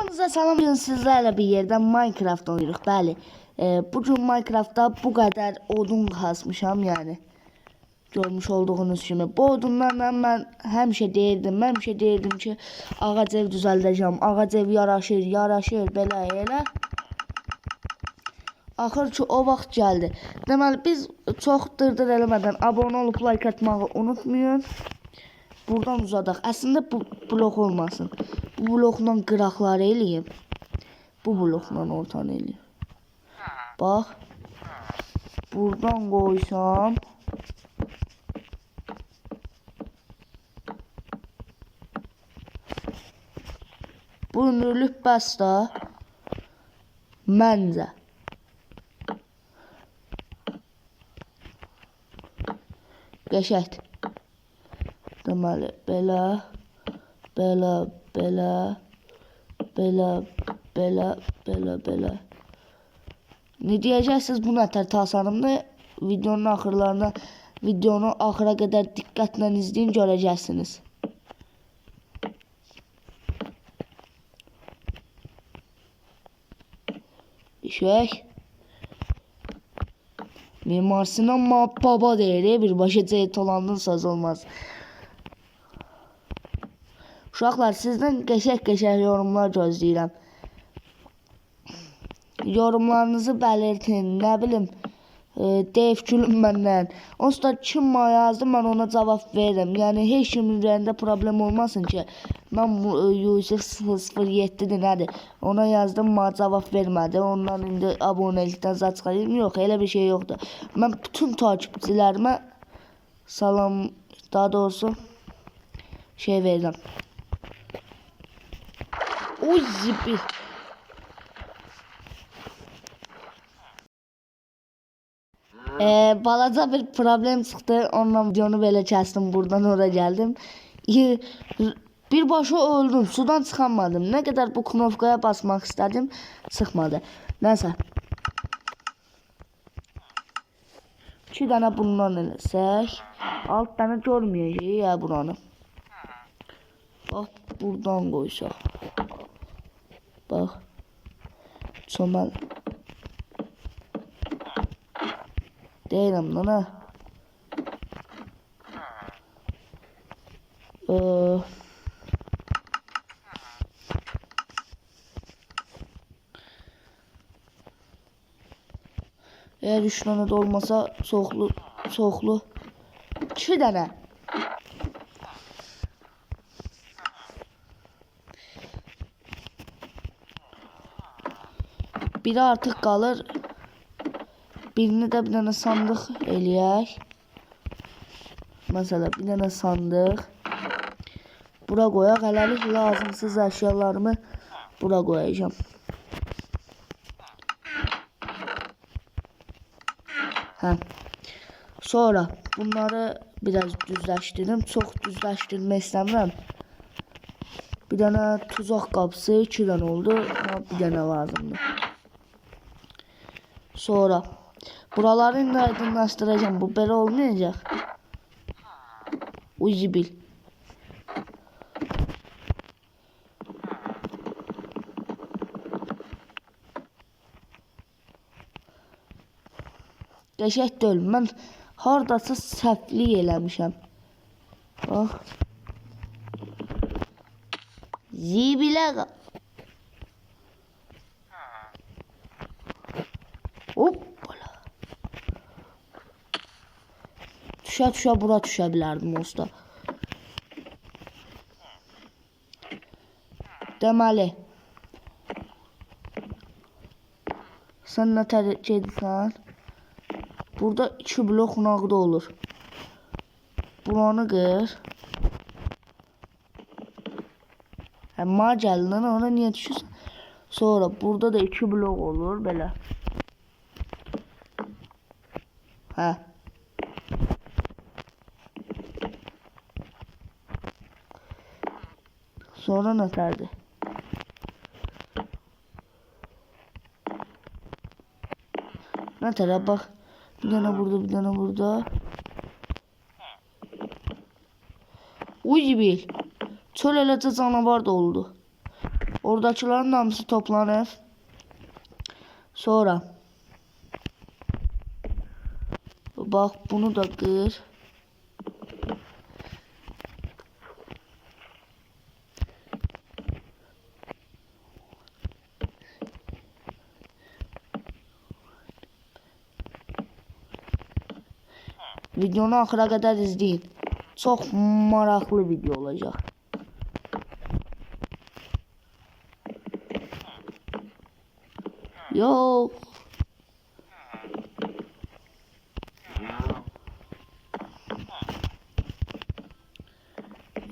Hamınıza salam. Bugün sizlərlə bir yerdən Minecraft oynayırıq. Bəli, bugün Minecraftda bu qədər odun kasmışam, yəni görmüş olduğunuz kimi. Bu odunlarla mən həmişə deyirdim ki, ağac ev düzəldəcəm. Ağac ev yaraşır, belə elə. Axır ki, o vaxt gəldi. Deməli, biz çox dırdır eləmədən abunə olub like atmağı unutmayın. Buradan uzadaq. Əslində bu blok olmasın. Bu blokla qıraqları eləyim. Bu blokla ortanı eləyim. Bax. Buradan qoysam. Bu ünlülük bəs da. Məncə. Qəşəkdir. Deməli, belə. Ne deyəcəksiniz, bu nətər tasarımdır? Videonu axıra qədər diqqətlə izləyin, görəcəksiniz. Düşək. Mimar Sinan baba deyir, birbaşa cəhət olandan söz olmaz. Uşaqlar, sizdən qəşək yorumlar gözləyirəm. Yorumlarınızı belirtin, nə bilim, deyib gülün məndən. Onsuz da kim yazdı, mən ona cavab veririm. Yəni, heç kimin ürəyində problem olmasın ki, mən Yusuf 007-dir, nədir? Ona yazdım, mənə cavab vermədi. Ondan indi abonelikdən zat çıxarayım. Yox, elə bir şey yoxdur. Mən bütün takipçilərimə salam, daha doğrusu şey verirəm. Uy zibi. Balaca bir problem çıxdı. Onunla videonu belə kəsdim. Buradan oraya gəldim. Birbaşa öldüm. Sudan çıxamadım. Nə qədər bu knopkaya basmaq istədim. Çıxmadı. Nəysə. 2 dənə bundan eləsək. 6 dənə görməyəcək ya buranı. Bax, buradan qoysaq. Bax. Çöməl. Deyirəm lan ha. Eğer 3 dənə də olmasa çoxlu 2 dənə. Biri artıq qalır. Birini də bir dənə sandıq eləyək. Məsələn, bir dənə sandıq. Bura qoyaq. Hələlik lazımsız əşyalarımı bura qoyacağım. Sonra bunları biraz düzləşdirim. Çox düzləşdirmək istəmirəm. Bir dənə tuzaq qapısı 2 dənə oldu. Bir dənə lazımdır. Sonra buraları indi aydınlaşdıracağım. Bu belə olmayacaq. Uzi bil. Qəşək deyil. Mən haradasa səhvlik eləmişəm. Bax. Zibilə. Hoppala. Düşə bura düşə bilərdim usta. Deməli. Sən nə tərcih edirsən? Burada 2 blok nağda olur. Buranı qır. Amma gəldin ona niyə düşürsən? Sonra burada da 2 blok olur belə. Hə. Sonra nətərdir? Nətərə bax. Bir dənə burada, bir dənə burada. Uy bil. Çöl eləcə canavar da oldu. Oradakıların hamısı toplanır. Sonra bax bunu da qır. Videonu axıra qədər izləyin. Çox maraqlı video olacaq. Yox.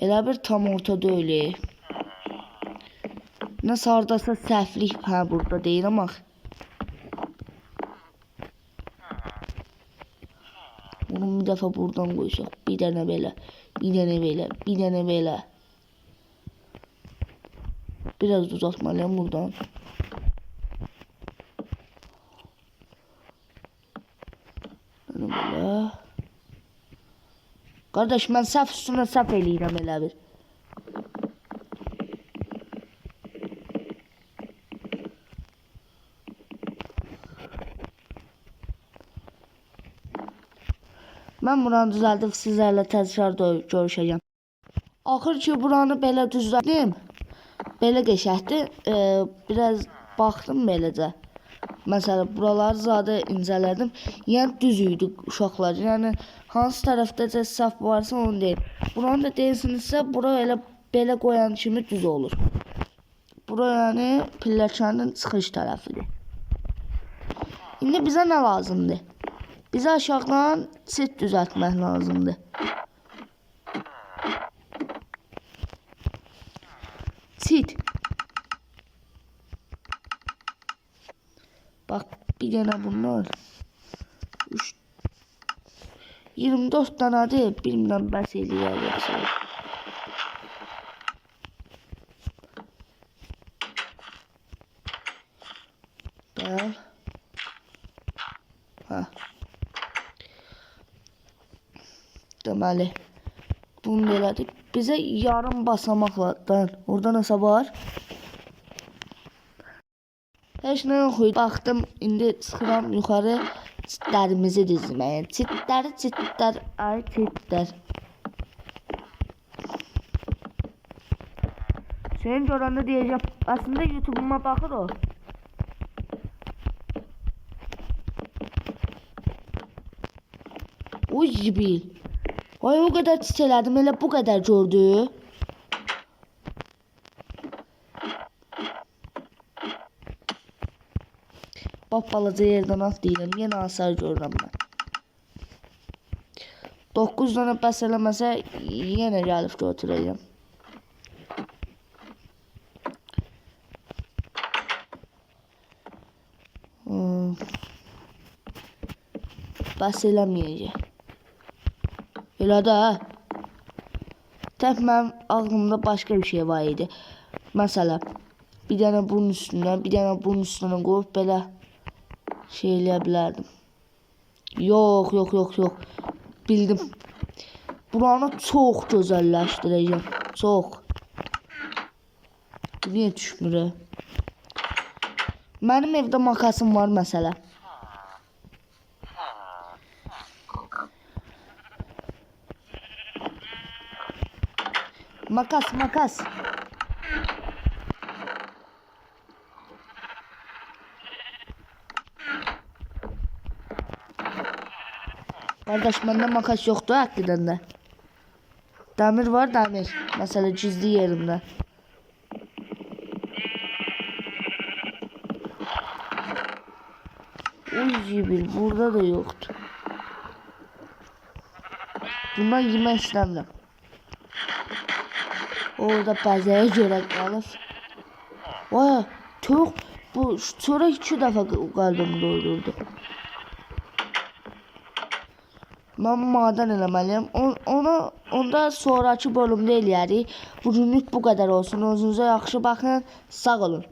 Elə bir tam ortada öyle. Nasıl hardasa səhvlik burada deyirəm ax. Bunu bir dəfə buradan qoysaq. Bir dənə belə. Bir dənə belə. Bir dənə belə. Biraz uzatmalıyım buradan. Böyle. Kardeş ben saf üstüne saf eləyirəm elə bir. Ben buranı düzəldib sizlərlə təkrar görüşəcəm. Axır ki buranı belə düzəltdim. Belə qəşəngdir. Biraz baxdım beləcə. Məsələn, buraları zadə incələdim. Yəni düz idi uşaqlar. Yəni hansı tərəfdəcə saf varsa onu deyil. Buranı da deyirsinizsə, bura elə belə qoyan kimi düz olur. Bura yəni pilləkənin çıxış tərəfidir. İndi bizə nə lazımdır? Bizə aşağıdan çit düzəltmək lazımdır. Çit. Bak bir dənə bunlar. 24 dənədir. Bilmirəm bəs eləyəcək. Bəl. Ha. Deməli. Bunu elədik. Bizə yarım basamaqlardan. Orada nəsə var? Heç nə yox idi. Baxdım, indi çıxıram yuxarı çitlərimizi dizməyə. Çitlər, ay çitlər. Senin görəndə deyəcəm, əslində YouTube'uma baxır o. Uy zibil. Vay o kadar çit elədim, elə bu kadar gördü. Bax balaca yerdən at deyirəm, yenə hasar görürəm mən. 9 dənə bəs eləməsə yenə gəlib götürəcəm. Bəs eləməyəcək. Elə də tək mənim ağlımda başqa bir şey var idi. Məsələn, bir dənə bunun üstündən, bir dənə bunun üstündən qoyub belə şey eləyə bilərdim. Yox. Bildim. Buranı çox gözəlləşdirəcəm. Çox. Niyə düşmür? Mənim evdə makasım var məsələn. Makas. Kardeş məndə makas yoxdur həqiqətən də. Dəmir var, dəmir. Məsələ gizli yerimdə. Uy zibil, burada da yoxdur. Bundan yemək istəmirəm. Orada bəzəyə görə qalır. Vay, çox bu sonra 2 dəfə qəlbimi doyururdu. Mən madən eləməliyəm. Onda sonraki bölümdə eləyərik. Bugünlük bu qədər olsun. Özünüzə yaxşı baxın. Sağ olun.